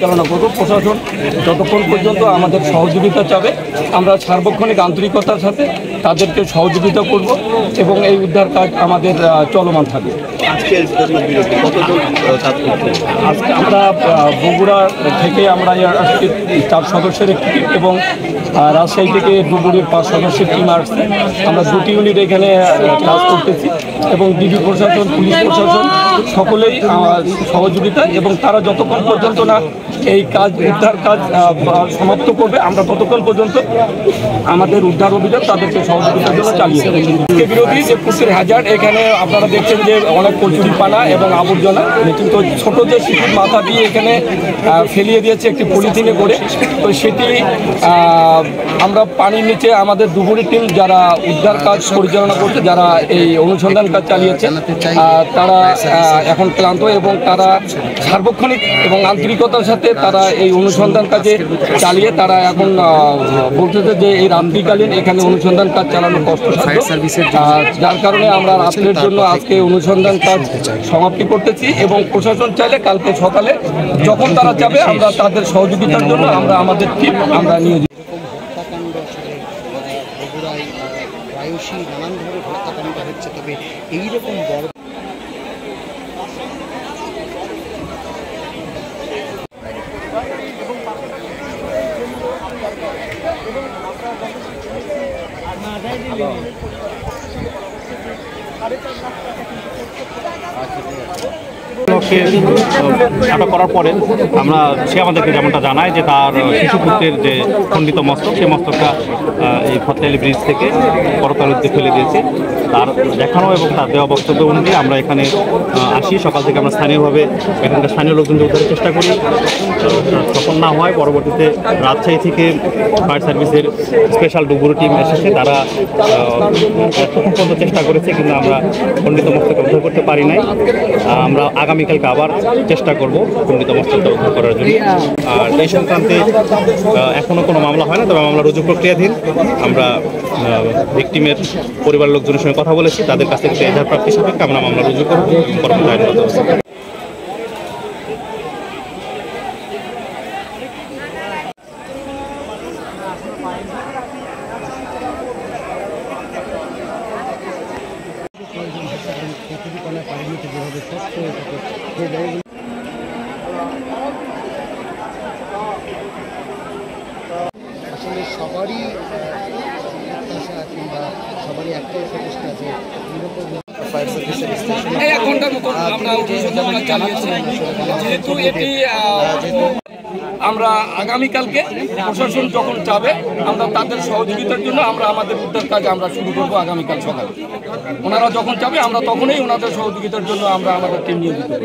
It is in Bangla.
চালনা করব। প্রশাসন যতক্ষণ পর্যন্ত আমাদের সহযোগিতা চাবে আমরা সার্বক্ষণিক আন্তরিকতার সাথে তাদেরকে সহযোগিতা করব এবং এই উদ্ধার কাজ আমাদের চলমান থাকবে। আজকে আজকে আমরা বগুড়া থেকে আমরা আসছি 4 সদস্যের একটি টিম এবং রাজশাহী থেকে ডুবুরির 5 সদস্যের টিম আসছে। আমরা 2টি ইউনিট এখানে কাজ করতেছি এবং ডিবি প্রশাসন, পুলিশ প্রশাসন সকলেই সহযোগিতা এবং তারা যতক্ষণ পর্যন্ত না এই কাজ উদ্ধার কাজ সমাপ্ত করবে আমরা ততক্ষণ পর্যন্ত আমাদের উদ্ধার অভিযান তাদেরকে সহযোগিতার জন্য চালিয়ে বিরোধী যে কুশির হাজার এখানে আপনারা দেখছেন যে অনেক কচুরি পানা এবং আবর্জনা কিন্তু ছোট যে শিশুর মাথা দিয়ে এখানে ফেলিয়ে দিয়েছে একটি পলিথিনে করে। তো সেটি আমরা পানির নিচে আমাদের ডুবুরি টিম যারা উদ্ধার কাজ পরিচালনা করছে, যারা এই অনুসন্ধান কাজ চালিয়েছে তারা এখন ক্লান্ত এবং তারা সার্বক্ষণিক এবং আন্তরিকতার সাথে তারা এই অনুসন্ধান কাজে চালিয়ে তারা এখন বলতেছে যে এই রাত্রিকালীন এখানে অনুসন্ধান কাজ চালানো কষ্টসাধ্য, যার কারণে আমরা রাত্রের জন্য আজকে অনুসন্ধান কাজ সমাপ্তি করতেছি এবং প্রশাসন চাইলে কালকে সকালে যখন তারা যাবে আমরা তাদের সহযোগিতার জন্য আমরা আমাদের টিম আমরা নিয়োজিত। প্রায়শই নানান ধরনের হত্যাকাণ্ড হচ্ছে, তবে এইরকম বড় আটক করার পরে সে আমাদেরকে যেমনটা জানায় যে তার শিশুপুত্রের যে খণ্ডিত মস্তক, সেই মস্তকটা এই ফতেহালি ব্রিজ থেকে করতালুতে ফেলে দিয়েছে। তার দেখানো এবং তার দেওয়া বক্তব্য অনুযায়ী আমরা এখানে আসি। সকাল থেকে আমরা স্থানীয়ভাবে এখানকার স্থানীয় লোকজনকে উদ্ধারের চেষ্টা করি, সফল না হয় পরবর্তীতে রাজশাহী থেকে ফায়ার সার্ভিসের স্পেশাল ডুবুরি টিম এসেছে। তারা প্রথম পর্যন্ত চেষ্টা করেছে কিন্তু আমরা খণ্ডিত মস্তক উদ্ধার করতে পারি নাই। আমরা আগামীকালকে আবার চেষ্টা করব খণ্ডিত মস্তকটা উদ্ধার করার জন্য। আর এই সংক্রান্তে এখনও কোনো মামলা হয় না, তবে মামলা রুজু প্রক্রিয়াধীন। আমরা ভিকটিমের পরিবার লোকজনের সঙ্গে কথা বলেছি, তাদের কাছ থেকে এজাহার প্রাপ্তি সাপেক্ষে আমরা মামলা রুজু করব এবং পরবর্তী আইনগত ব্যবস্থা। আসলে সবারই প্রত্যাশা কিংবা সবারই একটাই প্রচেষ্টা আছে এরকম ফায়ার সার্ভিসের আমরা আগামীকালকে প্রশাসন যখন চাবে আমরা তাদের সহযোগিতার জন্য আমরা আমাদের উদ্ধার কাজ আমরা শুরু করবো আগামীকাল সকালে। ওনারা যখন চাবে আমরা তখনই ওনাদের সহযোগিতার জন্য আমরা আমাদের টিম নিয়োজিত করব।